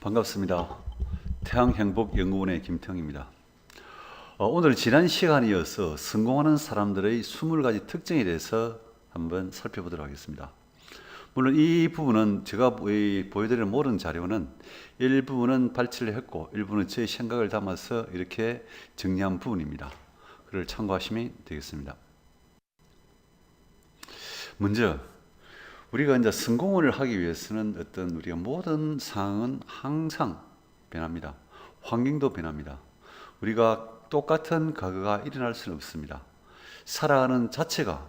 반갑습니다. 태양행복연구원의 김태형입니다. 오늘 지난 시간에 이어서 성공하는 사람들의 20가지 특징에 대해서 한번 살펴보도록 하겠습니다. 물론 이 부분은 제가 보여드리는 모든 자료는 일부분은 발췌를 했고 일부는 제 생각을 담아서 이렇게 정리한 부분입니다. 그를 참고하시면 되겠습니다. 먼저 우리가 이제 성공을 하기 위해서는 어떤 우리가 모든 상황은 항상 변합니다. 환경도 변합니다. 우리가 똑같은 과거가 일어날 수는 없습니다. 살아가는 자체가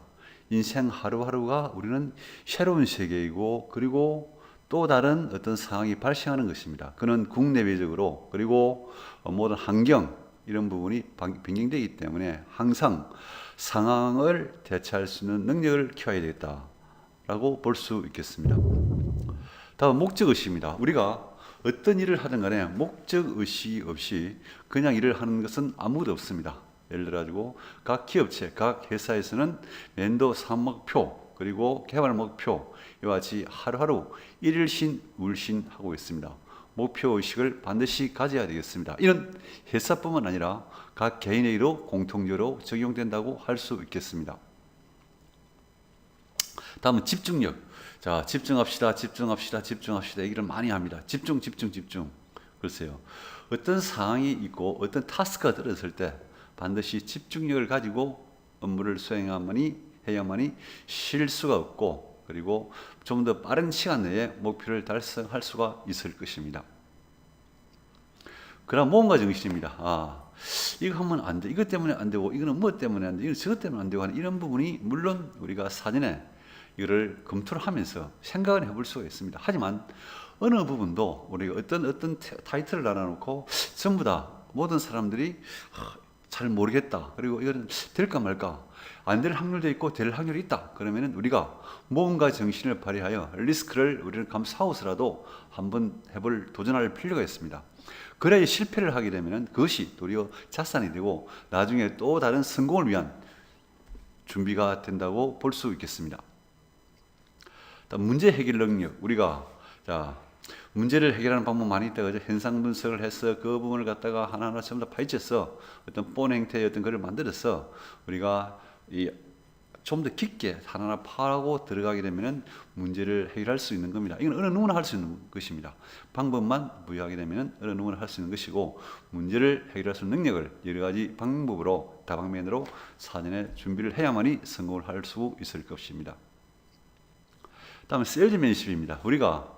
인생 하루하루가 우리는 새로운 세계이고 그리고 또 다른 어떤 상황이 발생하는 것입니다. 그는 국내외적으로 그리고 모든 환경 이런 부분이 변경되기 때문에 항상 상황을 대처할 수 있는 능력을 키워야 되겠다 라고 볼 수 있겠습니다. 다음 목적의식입니다. 우리가 어떤 일을 하든 간에 목적의식 없이 그냥 일을 하는 것은 아무것도 없습니다. 예를 들어 가지고 각 기업체, 각 회사에서는年도 사업목표 그리고 개발 목표 이와 같이 하루하루 일일신 울신 하고 있습니다. 목표의식을 반드시 가져야 되겠습니다. 이는 회사뿐만 아니라 각 개인에게도 공통적으로 적용된다고 할 수 있겠습니다. 다음은 집중력. 자, 집중합시다. 얘기를 많이 합니다. 집중. 글쎄요. 어떤 상황이 있고 어떤 타스크가 떨어졌을 때 반드시 집중력을 가지고 업무를 해야만이 실수가 없고 그리고 좀 더 빠른 시간 내에 목표를 달성할 수가 있을 것입니다. 그다음 모험가 정신입니다. 이거 하면 안 돼. 이것 때문에 안 되고 이거는 뭐 때문에 안 돼. 이건 저것 때문에 안 되고 하는 이런 부분이 물론 우리가 사전에 이거를 검토를 하면서 생각을 해볼 수가 있습니다. 하지만 어느 부분도 우리가 어떤 타이틀을 달아놓고 전부 다 모든 사람들이 잘 모르겠다. 그리고 이거는 될까 말까. 안 될 확률도 있고 될 확률이 있다. 그러면은 우리가 모험가 정신을 발휘하여 리스크를 우리는 감수하고서라도 한번 도전할 필요가 있습니다. 그래야 실패를 하게 되면은 그것이 도리어 자산이 되고 나중에 또 다른 성공을 위한 준비가 된다고 볼 수 있겠습니다. 문제 해결 능력. 우리가 문제를 해결하는 방법 많이 있다. 그죠? 현상 분석을 해서 그 부분을 갖다가 하나하나 전부 다 파헤쳐서 어떤 본 행태의 어떤 글을 만들어서 우리가 좀 더 깊게 하나하나 파하고 들어가게 되면은 문제를 해결할 수 있는 겁니다. 이건 어느 누구나 할 수 있는 것입니다. 방법만 부여하게 되면은 어느 누구나 할 수 있는 것이고 문제를 해결할 수 있는 능력을 여러 가지 방법으로 다방면으로 사전에 준비를 해야만이 성공을 할 수 있을 것입니다. 다음은 셀즈맨십입니다. 우리가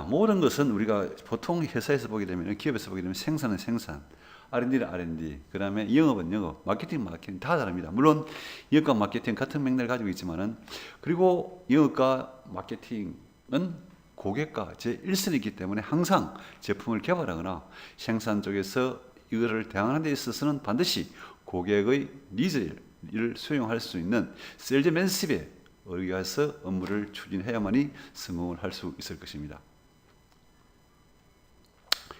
모든 것은 우리가 보통 회사에서 보게 되면 기업에서 보게 되면 생산은 생산, R&D는 R&D, 그 다음에 영업은 영업, 마케팅 다 다릅니다. 물론 영업과 마케팅 같은 맥락을 가지고 있지만은 그리고 영업과 마케팅은 고객과 제1선이기 때문에 항상 제품을 개발하거나 생산 쪽에서 이거를 대응하는 데 있어서는 반드시 고객의 니즈를 수용할 수 있는 셀즈맨십에 의해서 업무를 추진해야만이 성공을 할 수 있을 것입니다.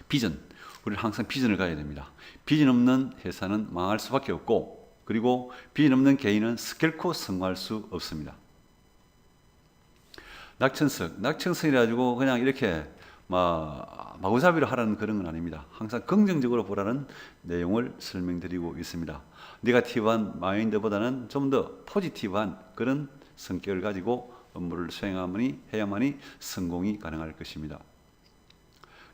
비전. 우리는 항상 비전을 가져야 됩니다. 비전 없는 회사는 망할 수밖에 없고 그리고 비전 없는 개인은 결코 성공할 수 없습니다. 낙천성이라 가지고 그냥 이렇게 마구잡이로 하라는 그런 건 아닙니다. 항상 긍정적으로 보라는 내용을 설명드리고 있습니다. 네거티브한 마인드보다는 좀 더 포지티브한 그런 성격을 가지고 업무를 해야만이 성공이 가능할 것입니다.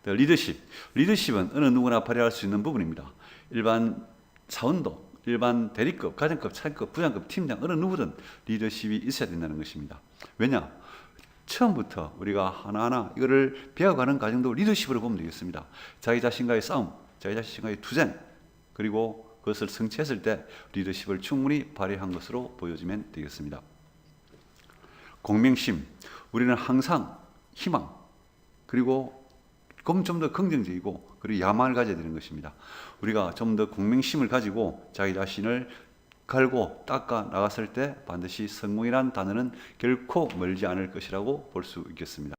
리더십은 어느 누구나 발휘할 수 있는 부분입니다. 일반 사원도, 일반 대리급, 가정급, 차장급, 부장급, 팀장 어느 누구든 리더십이 있어야 된다는 것입니다. 왜냐? 처음부터 우리가 하나하나 이거를 배워가는 과정도 리더십으로 보면 되겠습니다. 자기 자신과의 싸움, 자기 자신과의 투쟁, 그리고 그것을 성취했을 때 리더십을 충분히 발휘한 것으로 보여지면 되겠습니다. 공명심, 우리는 항상 희망, 그리고 좀 더 긍정적이고 그리고 야망을 가져야 되는 것입니다. 우리가 좀 더 공명심을 가지고 자기 자신을 갈고 닦아 나갔을 때 반드시 성공이라는 단어는 결코 멀지 않을 것이라고 볼 수 있겠습니다.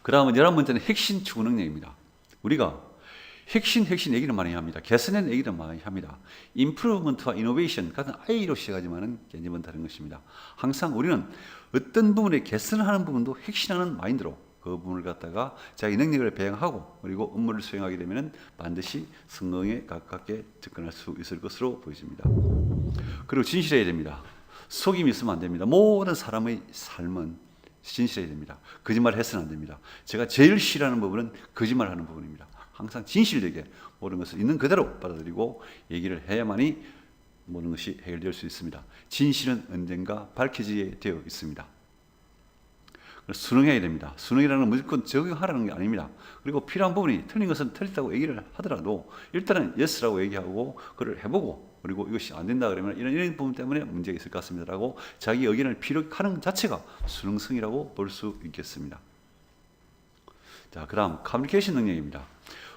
그 다음은 11번째는 핵심 추구 능력입니다. 우리가 핵심 얘기를 많이 합니다. 개선의 얘기를 많이 합니다. 임프루먼트와 이노베이션 같은 I로 시작하지만은 개념은 다른 것입니다. 항상 우리는 어떤 부분에 개선하는 부분도 핵심하는 마인드로 그 부분을 갖다가 자기 능력을 배양하고 그리고 업무를 수행하게 되면 반드시 성공에 가깝게 접근할 수 있을 것으로 보여집니다. 그리고 진실해야 됩니다. 속임이 있으면 안 됩니다. 모든 사람의 삶은 진실해야 됩니다. 거짓말 해서는 안 됩니다. 제가 제일 싫어하는 부분은 거짓말하는 부분입니다. 항상 진실되게 모든 것을 있는 그대로 받아들이고 얘기를 해야만이 모든 것이 해결될 수 있습니다. 진실은 언젠가 밝혀지게 되어 있습니다. 순응해야 됩니다. 순응이라는 건 무조건 적용하라는 게 아닙니다. 그리고 필요한 부분이 틀린 것은 틀렸다고 얘기를 하더라도 일단은 예스라고 얘기하고 그걸 해보고 그리고 이것이 안 된다 그러면 이런 부분 때문에 문제가 있을 것 같습니다라고 자기 의견을 피력하는 자체가 순응성이라고 볼 수 있겠습니다. 자, 그다음 커뮤니케이션 능력입니다.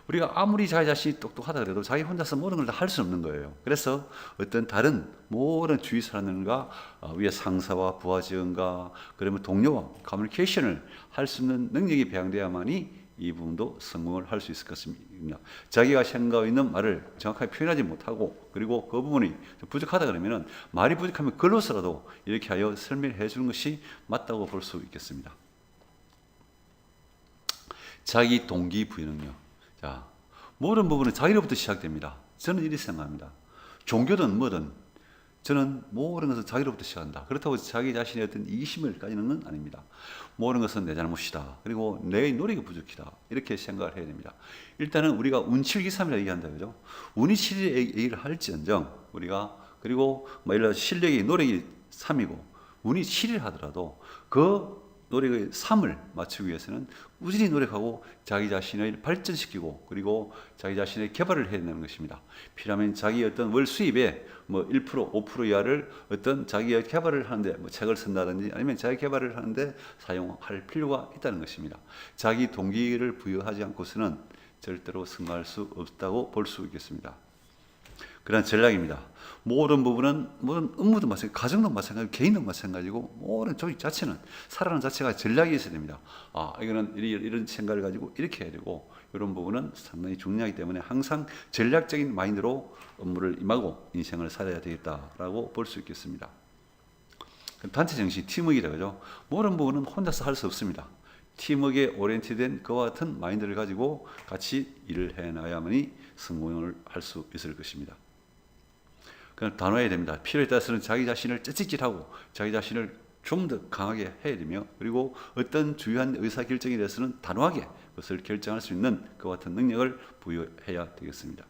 우리가 아무리 자기 자신이 똑똑하다 그래도 자기 혼자서 모든 걸 다 할 수 없는 거예요. 그래서 어떤 다른 모든 주위 사람들과 위에 상사와 부하 직원과 그러면 동료와 커뮤니케이션을 할 수 있는 능력이 배양돼야만이 이 부분도 성공을 할 수 있을 것 같습니다. 자기가 생각하고 있는 말을 정확하게 표현하지 못하고 그리고 그 부분이 부족하다 그러면 말이 부족하면 글로서라도 이렇게 하여 설명해 주는 것이 맞다고 볼 수 있겠습니다. 자기 동기부여 능력. 자, 모든 부분은 자기로부터 시작됩니다. 저는 이렇게 생각합니다. 종교든 뭐든 저는 모든 것은 자기로부터 시작한다. 그렇다고 자기 자신의 어떤 이기심을 가지는 건 아닙니다. 모든 것은 내 잘못이다. 그리고 내 노력이 부족이다. 이렇게 생각을 해야 됩니다. 일단은 우리가 운칠기삼이라고 얘기한다. 그죠? 운이 7일 얘기를 할지언정 우리가 그리고 뭐 예를 들어 실력이 노력이 3이고 운이 7일 하더라도 그 노력의 3을 맞추기 위해서는 꾸준히 노력하고 자기 자신을 발전시키고 그리고 자기 자신의 개발을 해야 되는 것입니다. 필요하면 자기 어떤 월 수입에 뭐 1%, 5% 이하를 어떤 자기의 개발을 하는데 뭐 책을 쓴다든지 아니면 자기 개발을 하는데 사용할 필요가 있다는 것입니다. 자기 동기를 부여하지 않고서는 절대로 성공할 수 없다고 볼 수 있겠습니다. 그런 전략입니다. 모든 부분은 모든 업무도 마찬가지고 가정도 마찬가지고 개인도 마찬가지고 모든 조직 자체는 살아가는 자체가 전략이 있어야 됩니다. 이거는 이런 생각을 가지고 이렇게 해야 되고 이런 부분은 상당히 중요하기 때문에 항상 전략적인 마인드로 업무를 임하고 인생을 살아야 되겠다라고 볼 수 있겠습니다. 단체 정신, 팀워크이다 그죠? 모든 부분은 혼자서 할 수 없습니다. 팀워크에 오리엔티된 그와 같은 마인드를 가지고 같이 일을 해나야만이 성공을 할 수 있을 것입니다. 그냥 단호해야 됩니다. 필요에 따라서는 자기 자신을 째찍질하고 자기 자신을 좀 더 강하게 해야 되며 그리고 어떤 중요한 의사결정에 대해서는 단호하게 그것을 결정할 수 있는 그와 같은 능력을 부여해야 되겠습니다.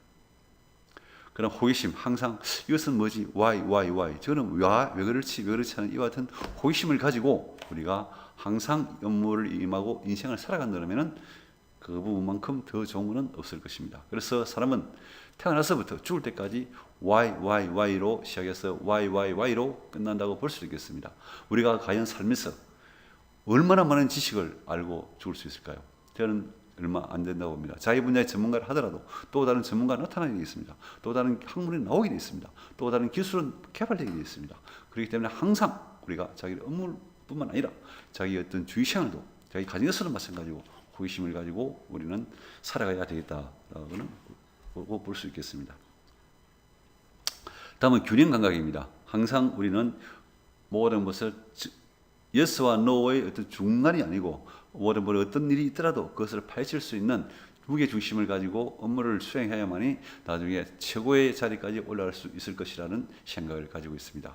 그런 호기심, 항상 이것은 뭐지? why? 저는 왜 그렇지 하는 이와 같은 호기심을 가지고 우리가 항상 업무를 임하고 인생을 살아간다면 그 부분만큼 더 좋은 것은 없을 것입니다. 그래서 사람은 태어나서부터 죽을 때까지 why로 시작해서 why로 끝난다고 볼 수 있겠습니다. 우리가 과연 살면서 얼마나 많은 지식을 알고 죽을 수 있을까요? 저는 얼마 안 된다고 봅니다. 자기 분야의 전문가를 하더라도 또 다른 전문가가 나타나게 되어 있습니다. 또 다른 학문이 나오게 되어 있습니다. 또 다른 기술은 개발되게 되어 있습니다. 그렇기 때문에 항상 우리가 자기 업무뿐만 아니라 자기 어떤 주위 생활도 자기 가정에서도 마찬가지고 호기심을 가지고 우리는 살아가야 되겠다라고는 볼 수 있겠습니다. 다음은 균형 감각입니다. 항상 우리는 모든 것을 예스와 노의 어떤 중간이 아니고 모든 어떤 일이 있더라도 그것을 파헤칠 수 있는 무게 중심을 가지고 업무를 수행해야만이 나중에 최고의 자리까지 올라갈 수 있을 것이라는 생각을 가지고 있습니다.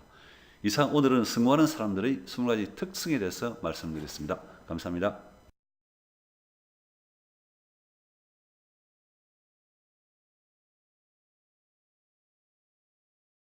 이상 오늘은 성공하는 사람들의 20가지 특성에 대해서 말씀드렸습니다. 감사합니다.